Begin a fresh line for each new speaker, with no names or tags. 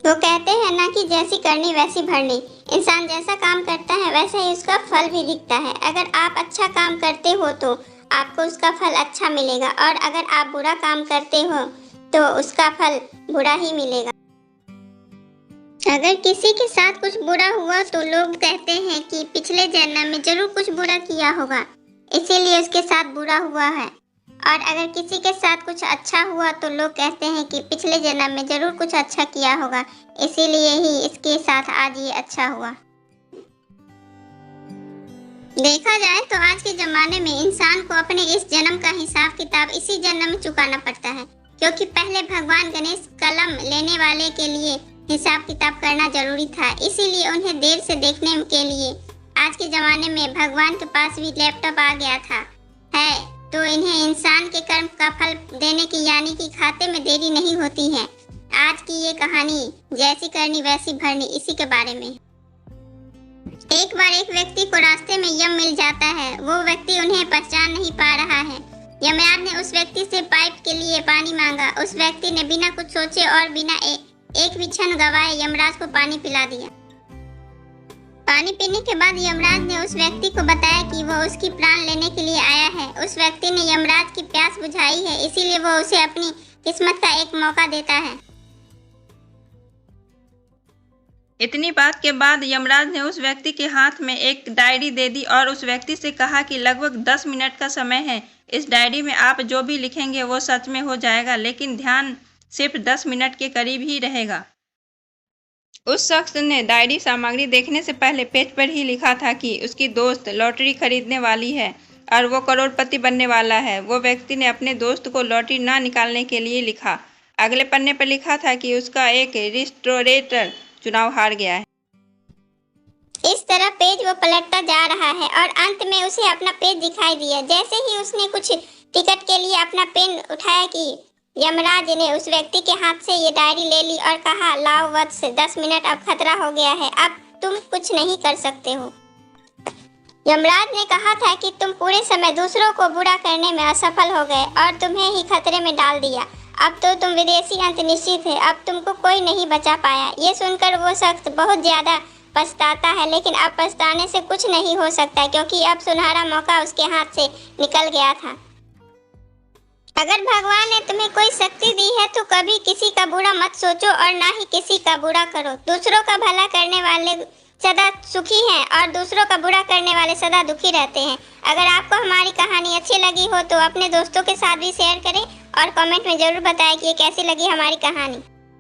वो कहते हैं ना कि जैसी करनी वैसी भरनी। इंसान जैसा काम करता है वैसा ही उसका फल भी दिखता है। अगर आप अच्छा काम करते हो तो आपको उसका फल अच्छा मिलेगा, और अगर आप बुरा काम करते हो तो उसका फल बुरा ही मिलेगा। अगर किसी के साथ कुछ बुरा हुआ तो लोग कहते हैं कि पिछले जन्म में जरूर कुछ बुरा किया होगा, इसीलिए उसके साथ बुरा हुआ है। और अगर किसी के साथ कुछ अच्छा हुआ तो लोग कहते हैं कि पिछले जन्म में जरूर कुछ अच्छा किया होगा, इसीलिए ही इसके साथ आज ये अच्छा हुआ। देखा जाए तो आज के जमाने में इंसान को अपने इस जन्म का हिसाब किताब इसी जन्म में चुकाना पड़ता है, क्योंकि पहले भगवान गणेश कलम लेने वाले के लिए हिसाब किताब करना जरूरी था, इसीलिए उन्हें देर से देखने के लिए आज के जमाने में भगवान के पास भी लैपटॉप आ गया था है, तो इन्हें इंसान के कर्म का फल देने की यानी कि खाते में देरी नहीं होती है। आज की ये कहानी जैसी करनी वैसी भरनी इसी के बारे में। एक बार एक व्यक्ति को रास्ते में यम मिल जाता है। वो व्यक्ति उन्हें पहचान नहीं पा रहा है। यमराज ने उस व्यक्ति से पाइप के लिए पानी मांगा। उस व्यक्ति ने बिना कुछ सोचे और बिना एक भी क्षण गवाए यमराज को पानी पिला दिया। पानी पीने के बाद यमराज ने उस व्यक्ति को बताया कि वो उसकी प्राण लेने के लिए आया है। उस व्यक्ति ने यमराज की प्यास बुझाई है, इसीलिए वो उसे अपनी किस्मत का एक मौका देता है।
इतनी बात के बाद यमराज ने उस व्यक्ति के हाथ में एक डायरी दे दी और उस व्यक्ति से कहा कि लगभग 10 मिनट का समय है। इस डायरी में आप जो भी लिखेंगे वो सच में हो जाएगा, लेकिन ध्यान सिर्फ 10 मिनट के करीब ही रहेगा। उस शख्स ने डायरी सामग्री देखने से पहले पेज पर ही लिखा था कि उसकी दोस्त लॉटरी खरीदने वाली है और वो करोड़पति बनने वाला है। वो व्यक्ति ने अपने दोस्त को लॉटरी ना निकालने के लिए लिखा। अगले पन्ने पर लिखा था कि उसका एक रिस्टोरेटर चुनाव हार गया है।
इस तरह पेज वो पलटता जा रहा है और अंत में उसे अपना पेज दिखाई दिया। जैसे ही उसने कुछ टिकट के लिए अपना पेन उठाया कि यमराज ने उस व्यक्ति के हाथ से ये डायरी ले ली और कहा, लाओ वत्स, 10 मिनट अब खतरा हो गया है, अब तुम कुछ नहीं कर सकते हो। यमराज ने कहा था कि तुम पूरे समय दूसरों को बुरा करने में असफल हो गए और तुम्हें ही खतरे में डाल दिया। अब तो तुम विदेशी अंत निश्चित है, अब तुमको कोई नहीं बचा पाया। ये सुनकर वो शख्स बहुत ज्यादा पछताता है, लेकिन अब पछताने से कुछ नहीं हो सकता, क्योंकि अब सुनहरा मौका उसके हाथ से निकल गया था। अगर भगवान ने तुम्हें कोई शक्ति दी है तो कभी किसी का बुरा मत सोचो और ना ही किसी का बुरा करो। दूसरों का भला करने वाले सदा सुखी हैं और दूसरों का बुरा करने वाले सदा दुखी रहते हैं। अगर आपको हमारी कहानी अच्छी लगी हो तो अपने दोस्तों के साथ भी शेयर करें और कमेंट में जरूर बताएं कि ये कैसी लगी हमारी कहानी।